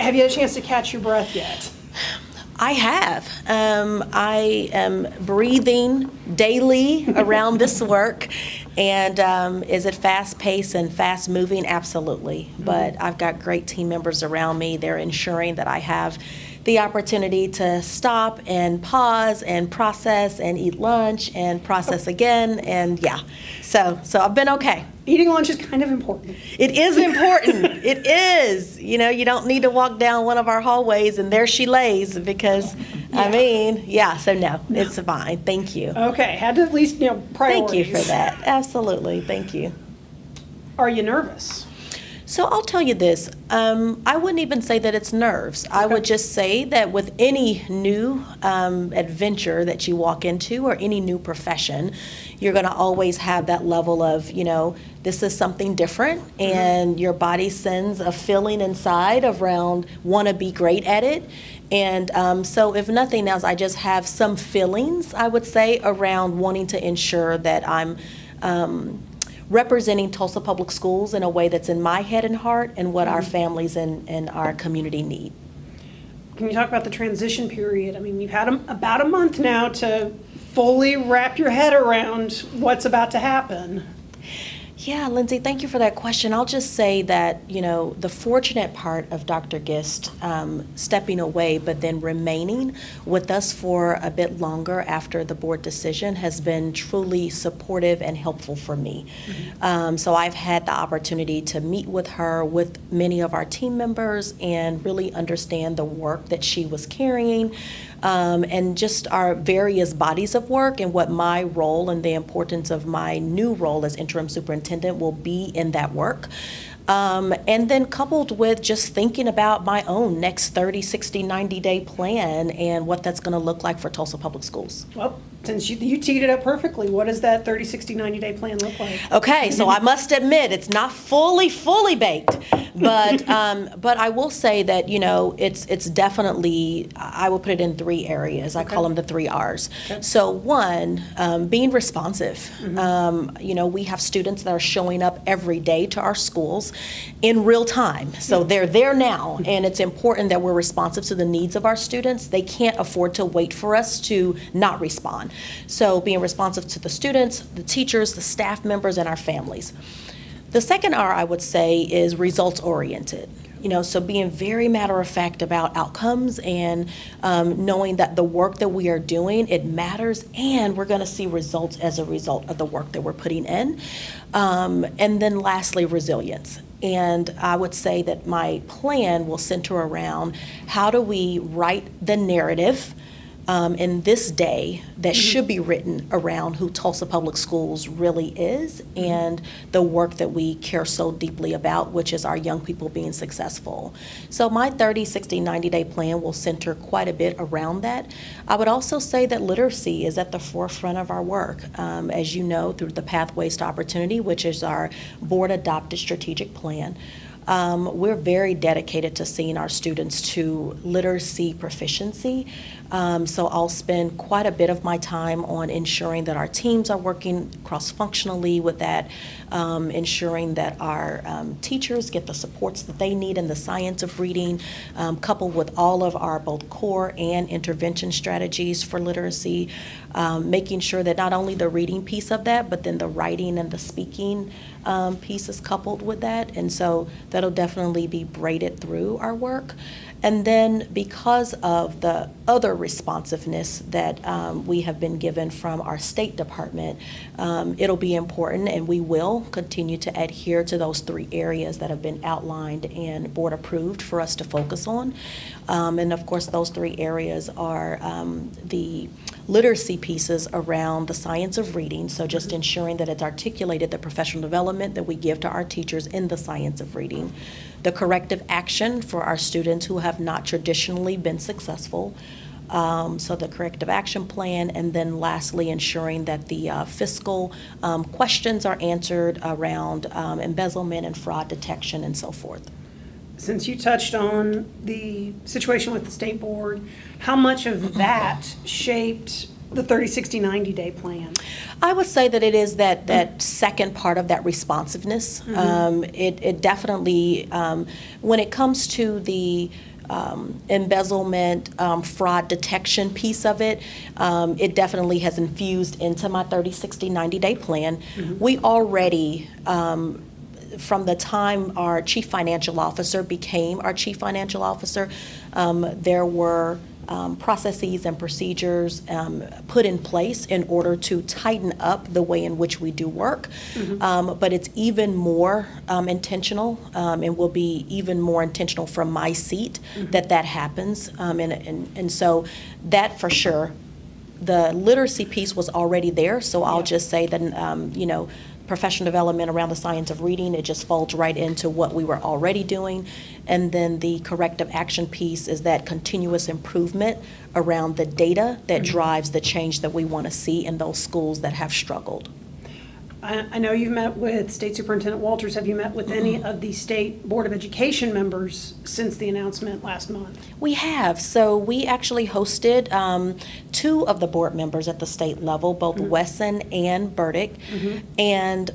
Have you had a chance to catch your breath yet? I have. I am breathing daily around this work. And is it fast-paced and fast-moving? Absolutely. But I've got great team members around me. They're ensuring that I have the opportunity to stop and pause and process and eat lunch and process again. And yeah, so I've been okay. Eating lunch is kind of important. It is important. It is. You know, you don't need to walk down one of our hallways and there she lays because, so no, it's fine. Thank you. Okay, had to at least, priorities. Thank you for that. Absolutely. Thank you. Are you nervous? So I'll tell you this, I wouldn't even say that it's nerves. I would just say that with any new adventure that you walk into or any new profession, you're going to always have that level of, this is something different, and your body sends a feeling inside around want to be great at it. And so if nothing else, I just have some feelings, I would say, around wanting to ensure that I'm representing Tulsa Public Schools in a way that's in my head and heart and what our families and our community need. Can you talk about the transition period? I mean, you've had about a month now to fully wrap your head around what's about to happen. Yeah, Lindsay, thank you for that question. I'll just say that, the fortunate part of Dr. Gist stepping away but then remaining with us for a bit longer after the board decision has been truly supportive and helpful for me. So I've had the opportunity to meet with her, with many of our team members, and really understand the work that she was carrying. And just our various bodies of work and what my role and the importance of my new role as interim superintendent will be in that work. And then coupled with just thinking about my own next 30, 60, 90-day plan and what that's going to look like for Tulsa Public Schools. Well, since you teed it up perfectly, what does that 30, 60, 90-day plan look like? Okay, so I must admit it's not fully baked, but I will say that it's definitely, I will put it in 3 areas. I call them the 3 R's. Okay. So one, being responsive. We have students that are showing up every day to our schools in real time, so they're there now, and it's important that we're responsive to the needs of our students. They can't afford to wait for us to not respond. So being responsive to the students, the teachers, the staff members, and our families. The second R, I would say, is results oriented. So being very matter of fact about outcomes and knowing that the work that we are doing, it matters, and we're going to see results as a result of the work that we're putting in. And then lastly, resilience. And I would say that my plan will center around how do we write the narrative in this day that should be written around who Tulsa Public Schools really is and the work that we care so deeply about, which is our young people being successful. So my 30, 60, 90-day plan will center quite a bit around that. I would also say that literacy is at the forefront of our work. As you know, through the Pathways to Opportunity, which is our board-adopted strategic plan, we're very dedicated to seeing our students to literacy proficiency. So I'll spend quite a bit of my time on ensuring that our teams are working cross-functionally with that, ensuring that our teachers get the supports that they need in the science of reading, coupled with all of our both core and intervention strategies for literacy, making sure that not only the reading piece of that, but then the writing and the speaking piece is coupled with that. And so that'll definitely be braided through our work. And then because of the other responsiveness that we have been given from our State Department, it'll be important, and we will continue to adhere to those 3 areas that have been outlined and board approved for us to focus on. And of course, those 3 areas are the literacy pieces around the science of reading, so just ensuring that it's articulated, the professional development that we give to our teachers in the science of reading, the corrective action for our students who have not traditionally been successful, so the corrective action plan, and then lastly ensuring that the fiscal questions are answered around embezzlement and fraud detection and so forth. Since you touched on the situation with the state board, how much of that shaped the 30, 60, 90-day plan? I would say that it is that second part of that responsiveness. It definitely, when it comes to the embezzlement, fraud detection piece of it. It definitely has infused into my 30, 60, 90-day plan. We already, from the time our chief financial officer became our chief financial officer, there were processes and procedures put in place in order to tighten up the way in which we do work. But it's even more intentional and will be even more intentional from my seat that happens. And so that for sure, the literacy piece was already there. So I'll just say that, professional development around the science of reading, it just folds right into what we were already doing. And then the corrective action piece is that continuous improvement around the data that drives the change that we want to see in those schools that have struggled. I know you've met with State Superintendent Walters. Have you met with any of the State Board of Education members since the announcement last month? We have. So we actually hosted 2 of the board members at the state level, both Wesson and Burdick. And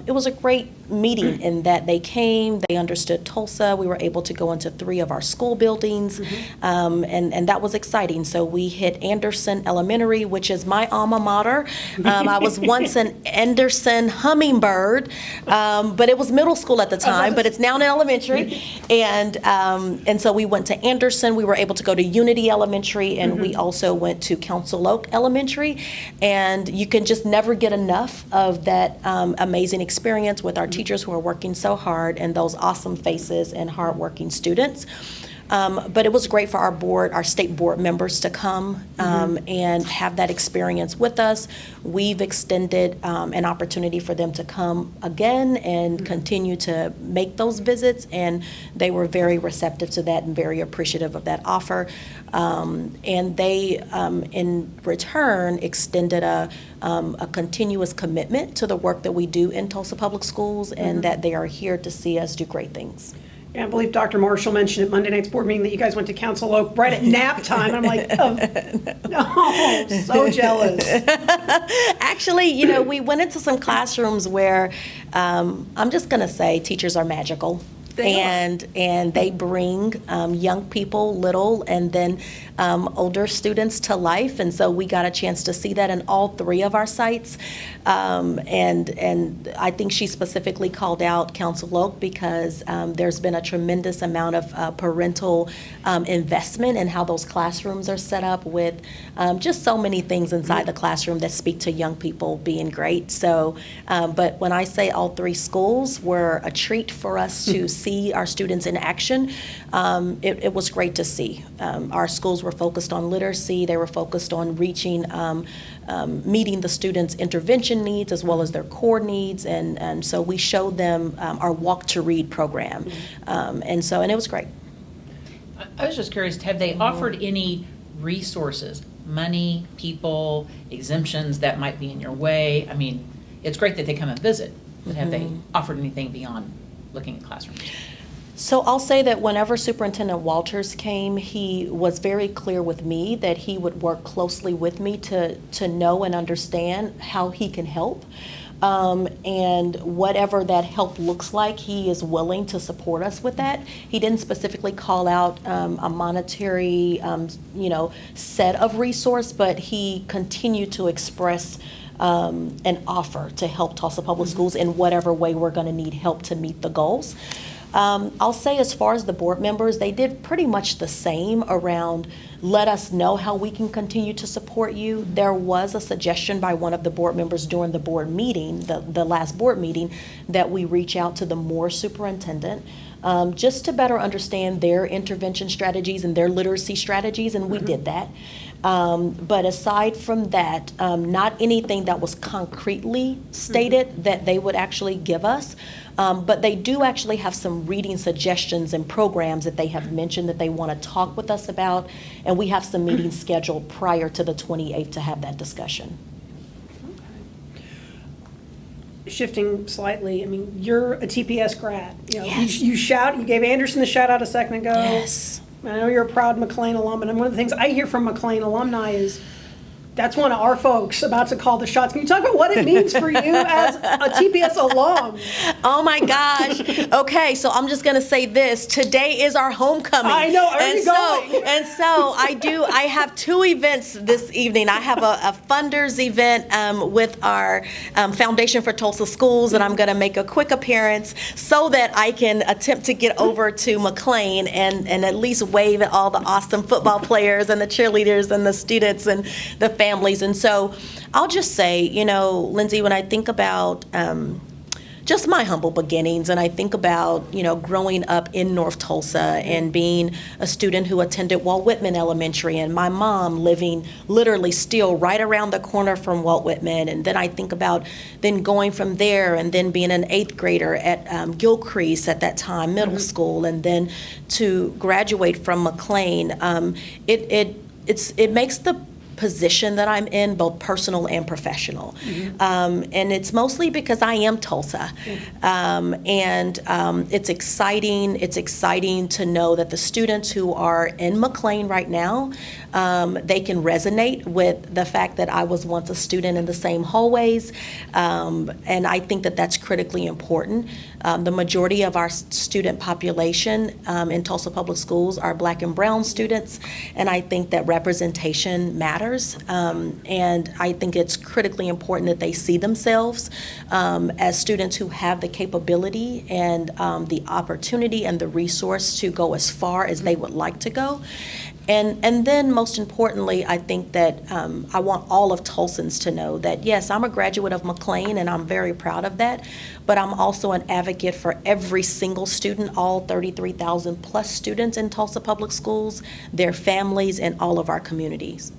it was a great meeting in that they came, they understood Tulsa. We were able to go into 3 of our school buildings, and that was exciting. So we hit Anderson Elementary, which is my alma mater. I was once an Anderson Hummingbird, but it was middle school at the time, but it's now in elementary. And so we went to Anderson. We were able to go to Unity Elementary, and we also went to Council Oak Elementary. And you can just never get enough of that amazing experience with our teachers who are working so hard and those awesome faces and hardworking students. But it was great for our state board members to come and have that experience with us. We've extended an opportunity for them to come again and continue to make those visits, and they were very receptive to that and very appreciative of that offer. And they, in return, extended a continuous commitment to the work that we do in Tulsa Public Schools, and that they are here to see us do great things. Yeah, I believe Dr. Marshall mentioned at Monday night's board meeting that you guys went to Council Oak right at nap time. I'm like, oh, so jealous. Actually, we went into some classrooms where I'm just going to say teachers are magical. And they bring young people, little, and then older students to life. And so we got a chance to see that in all 3 of our sites. And I think she specifically called out Council Oak because there's been a tremendous amount of parental investment in how those classrooms are set up with just so many things inside the classroom that speak to young people being great. So, but when I say all 3 schools were a treat for us to see our students in action, it was great to see. Our schools were focused on literacy. They were focused on reaching, meeting the students' intervention needs as well as their core needs. And so we showed them our Walk to Read program. And it was great. I was just curious, have they offered any resources, money, people, exemptions that might be in your way? I mean, it's great that they come and visit, but have they offered anything beyond looking at classrooms? So I'll say that whenever Superintendent Walters came, he was very clear with me that he would work closely with me to know and understand how he can help. And whatever that help looks like, he is willing to support us with that. He didn't specifically call out a monetary, set of resource, but he continued to express an offer to help Tulsa Public Schools in whatever way we're going to need help to meet the goals. I'll say as far as the board members, they did pretty much the same around let us know how we can continue to support you. There was a suggestion by one of the board members during the board meeting, the last board meeting, that we reach out to the Moore superintendent just to better understand their intervention strategies and their literacy strategies, and we did that. But aside from that, not anything that was concretely stated that they would actually give us. But they do actually have some reading suggestions and programs that they have mentioned that they want to talk with us about, and we have some meetings scheduled prior to the 28th to have that discussion. Shifting slightly, I mean, you're a TPS grad. Yes. You gave Anderson the shout out a second ago. Yes. I know you're a proud McLean alum, and one of the things I hear from McLean alumni is That's one of our folks about to call the shots. Can you talk about what it means for you as a TPS alum? Oh my gosh. Okay, so I'm just gonna say this. Today is our homecoming. I know, already going. And so I have two events this evening. I have a funders event with our Foundation for Tulsa Schools, and I'm gonna make a quick appearance so that I can attempt to get over to McLean and at least wave at all the awesome football players and the cheerleaders and the students and the families. And so I'll just say, Lindsay, when I think about just my humble beginnings, and I think about, growing up in North Tulsa and being a student who attended Walt Whitman Elementary, and my mom living literally still right around the corner from Walt Whitman. And then I think about then going from there and then being an 8th grader at Gilcrease at that time, middle school, and then to graduate from McLean. It makes the position that I'm in both personal and professional. And it's mostly because I am Tulsa. It's exciting. It's exciting to know that the students who are in McLean right now, they can resonate with the fact that I was once a student in the same hallways. And I think that that's critically important. The majority of our student population in Tulsa Public Schools are Black and brown students, and I think that representation matters. And I think it's critically important that they see themselves as students who have the capability and the opportunity and the resource to go as far as they would like to go. And then most importantly, I think that I want all of Tulsans to know that, yes, I'm a graduate of McLean and I'm very proud of that, but I'm also an advocate for every single student, all 33,000 plus students in Tulsa Public Schools, their families, and all of our communities.